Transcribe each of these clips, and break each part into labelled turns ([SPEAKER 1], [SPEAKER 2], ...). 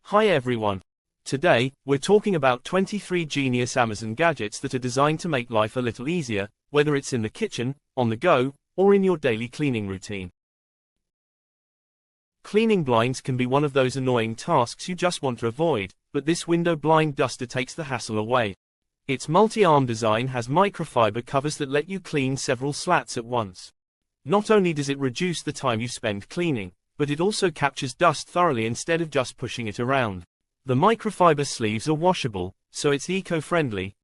[SPEAKER 1] Hi everyone. Today, we're talking about 23 genius Amazon gadgets that are designed to make life a little easier, whether it's in the kitchen, on the go, or in your daily cleaning routine. Cleaning blinds can be one of those annoying tasks you just want to avoid, but this window blind duster takes the hassle away. Its multi-arm design has microfiber covers that let you clean several slats at once. Not only does it reduce the time you spend cleaning, but it also captures dust thoroughly instead of just pushing it around. The microfiber sleeves are washable, so it's eco-friendly.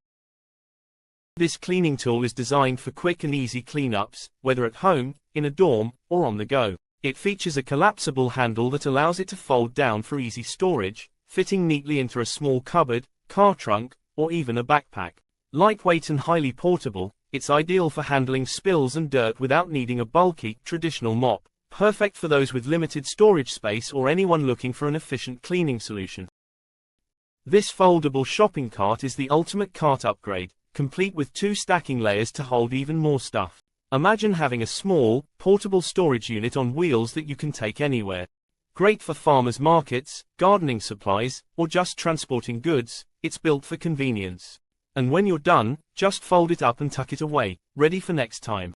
[SPEAKER 1] This cleaning tool is designed for quick and easy cleanups, whether at home, in a dorm, or on the go. It features a collapsible handle that allows it to fold down for easy storage, fitting neatly into a small cupboard, car trunk, or even a backpack. Lightweight and highly portable, it's ideal for handling spills and dirt without needing a bulky, traditional mop. Perfect for those with limited storage space or anyone looking for an efficient cleaning solution. This foldable shopping cart is the ultimate cart upgrade, complete with 2 stacking layers to hold even more stuff. Imagine having a small, portable storage unit on wheels that you can take anywhere. Great for farmers markets, gardening supplies, or just transporting goods. It's built for convenience. And when you're done, just fold it up and tuck it away, ready for next time.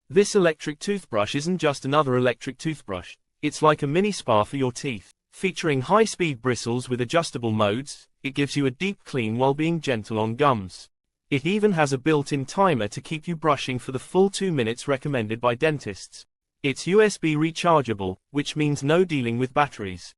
[SPEAKER 1] This electric toothbrush isn't just another electric toothbrush, it's like a mini spa for your teeth. Featuring high-speed bristles with adjustable modes, it gives you a deep clean while being gentle on gums. It even has a built-in timer to keep you brushing for the full 2 minutes recommended by dentists. It's USB rechargeable, which means no dealing with batteries.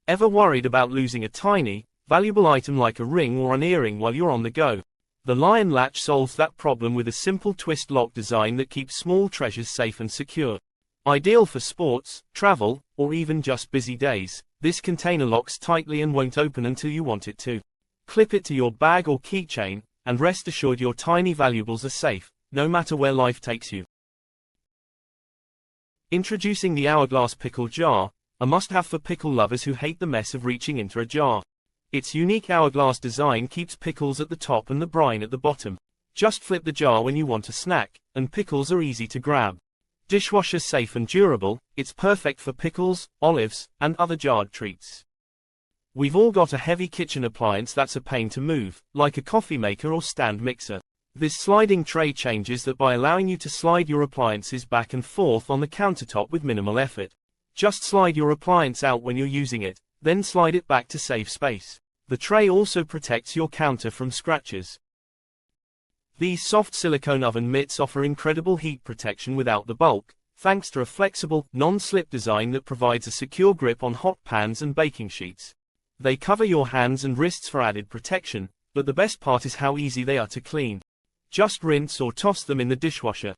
[SPEAKER 1] Ever worried about losing a tiny, valuable item like a ring or an earring while you're on the go? The Latch solves that problem with a simple twist lock design that keeps small treasures safe and secure. Ideal for sports, travel, or even just busy days, this container locks tightly and won't open until you want it to. Clip it to your bag or keychain, and rest assured your tiny valuables are safe, no matter where life takes you. Introducing the Hourglass Pickle Jar, a must-have for pickle lovers who hate the mess of reaching into a jar. Its unique hourglass design keeps pickles at the top and the brine at the bottom. Just flip the jar when you want a snack, and pickles are easy to grab. Dishwasher safe and durable, it's perfect for pickles, olives, and other jarred treats. We've all got a heavy kitchen appliance that's a pain to move, like a coffee maker or stand mixer. This sliding tray changes that by allowing you to slide your appliances back and forth on the countertop with minimal effort. Just slide your appliance out when you're using it, then slide it back to save space. The tray also protects your counter from scratches. These soft silicone oven mitts offer incredible heat protection without the bulk, thanks to a flexible, non-slip design that provides a secure grip on hot pans and baking sheets. They cover your hands and wrists for added protection, but the best part is how easy they are to clean. Just rinse or toss them in the dishwasher.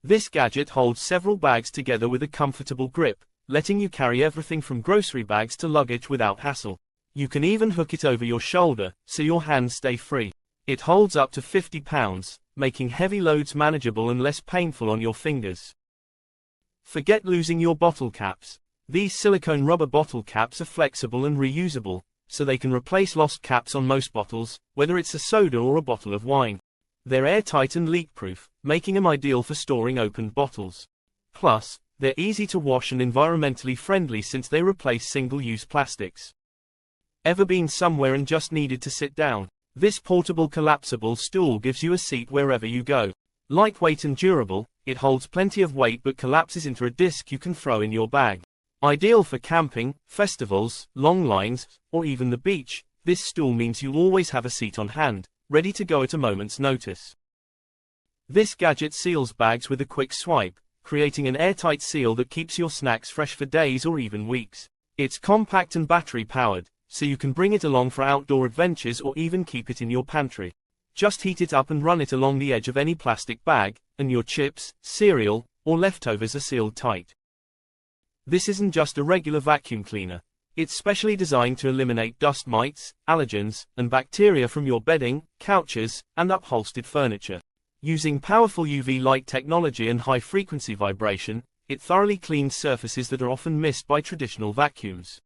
[SPEAKER 1] This gadget holds several bags together with a comfortable grip, letting you carry everything from grocery bags to luggage without hassle. You can even hook it over your shoulder, so your hands stay free. It holds up to 50 pounds, making heavy loads manageable and less painful on your fingers. Forget losing your bottle caps. These silicone rubber bottle caps are flexible and reusable, so they can replace lost caps on most bottles, whether it's a soda or a bottle of wine. They're airtight and leak-proof, making them ideal for storing opened bottles. Plus, they're easy to wash and environmentally friendly since they replace single-use plastics. Ever been somewhere and just needed to sit down? This portable collapsible stool gives you a seat wherever you go. Lightweight and durable, it holds plenty of weight but collapses into a disc you can throw in your bag. Ideal for camping, festivals, long lines, or even the beach, this stool means you'll always have a seat on hand, ready to go at a moment's notice. This gadget seals bags with a quick swipe, creating an airtight seal that keeps your snacks fresh for days or even weeks. It's compact and battery-powered, so you can bring it along for outdoor adventures or even keep it in your pantry. Just heat it up and run it along the edge of any plastic bag, and your chips, cereal, or leftovers are sealed tight. This isn't just a regular vacuum cleaner. It's specially designed to eliminate dust mites, allergens, and bacteria from your bedding, couches, and upholstered furniture. Using powerful UV light technology and high-frequency vibration, it thoroughly cleans surfaces that are often missed by traditional vacuums.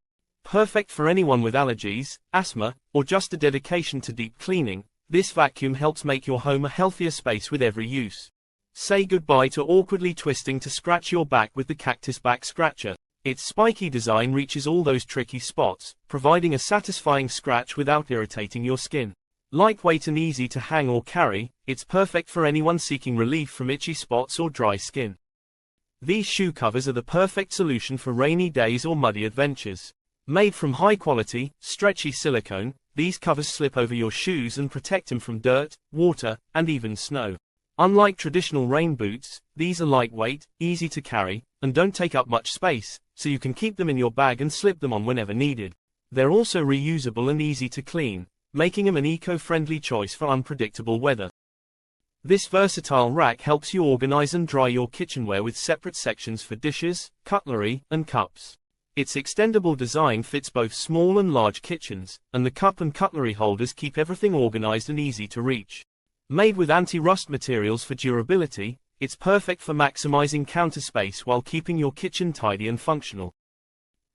[SPEAKER 1] Perfect for anyone with allergies, asthma, or just a dedication to deep cleaning, this vacuum helps make your home a healthier space with every use. Say goodbye to awkwardly twisting to scratch your back with the Cactus back scratcher. Its spiky design reaches all those tricky spots, providing a satisfying scratch without irritating your skin. Lightweight and easy to hang or carry, it's perfect for anyone seeking relief from itchy spots or dry skin. These shoe covers are the perfect solution for rainy days or muddy adventures. Made from high-quality, stretchy silicone, these covers slip over your shoes and protect them from dirt, water, and even snow. Unlike traditional rain boots, these are lightweight, easy to carry, and don't take up much space, so you can keep them in your bag and slip them on whenever needed. They're also reusable and easy to clean, making them an eco-friendly choice for unpredictable weather. This versatile rack helps you organize and dry your kitchenware with separate sections for dishes, cutlery, and cups. Its extendable design fits both small and large kitchens, and the cup and cutlery holders keep everything organized and easy to reach. Made with anti-rust materials for durability, it's perfect for maximizing counter space while keeping your kitchen tidy and functional.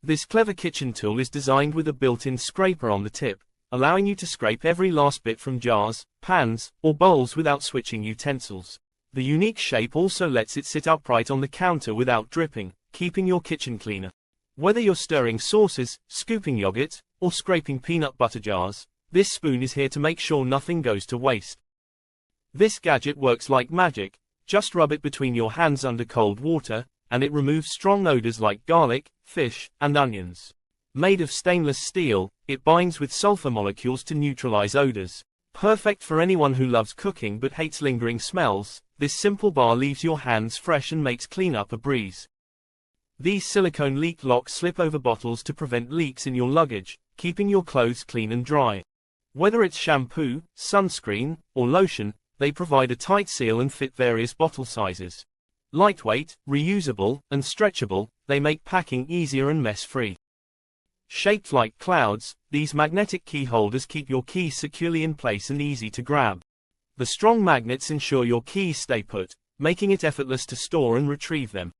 [SPEAKER 1] This clever kitchen tool is designed with a built-in scraper on the tip, allowing you to scrape every last bit from jars, pans, or bowls without switching utensils. The unique shape also lets it sit upright on the counter without dripping, keeping your kitchen cleaner. Whether you're stirring sauces, scooping yogurt, or scraping peanut butter jars, this spoon is here to make sure nothing goes to waste. This gadget works like magic. Just rub it between your hands under cold water, and it removes strong odors like garlic, fish, and onions. Made of stainless steel, it binds with sulfur molecules to neutralize odors. Perfect for anyone who loves cooking but hates lingering smells, this simple bar leaves your hands fresh and makes cleanup a breeze. These silicone leak locks slip over bottles to prevent leaks in your luggage, keeping your clothes clean and dry. Whether it's shampoo, sunscreen, or lotion, they provide a tight seal and fit various bottle sizes. Lightweight, reusable, and stretchable, they make packing easier and mess-free. Shaped like clouds, these magnetic key holders keep your keys securely in place and easy to grab. The strong magnets ensure your keys stay put, making it effortless to store and retrieve them.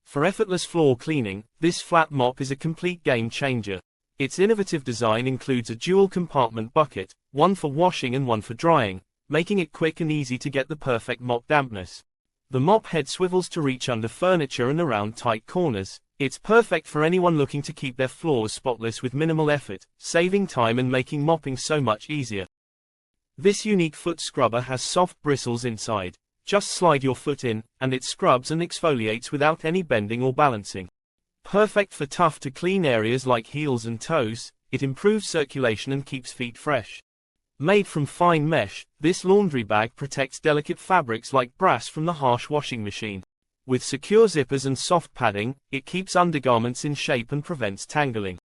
[SPEAKER 1] For effortless floor cleaning, this flat mop is a complete game changer. Its innovative design includes a dual compartment bucket, one for washing and one for drying, making it quick and easy to get the perfect mop dampness. The mop head swivels to reach under furniture and around tight corners. It's perfect for anyone looking to keep their floors spotless with minimal effort, saving time and making mopping so much easier. This unique foot scrubber has soft bristles inside. Just slide your foot in, and it scrubs and exfoliates without any bending or balancing. Perfect for tough to clean areas like heels and toes, it improves circulation and keeps feet fresh. Made from fine mesh, this laundry bag protects delicate fabrics like brass from the harsh washing machine. With secure zippers and soft padding, it keeps undergarments in shape and prevents tangling.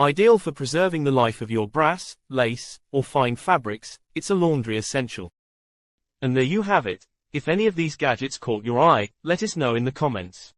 [SPEAKER 1] Ideal for preserving the life of your brass, lace, or fine fabrics, it's a laundry essential. And there you have it. If any of these gadgets caught your eye, let us know in the comments.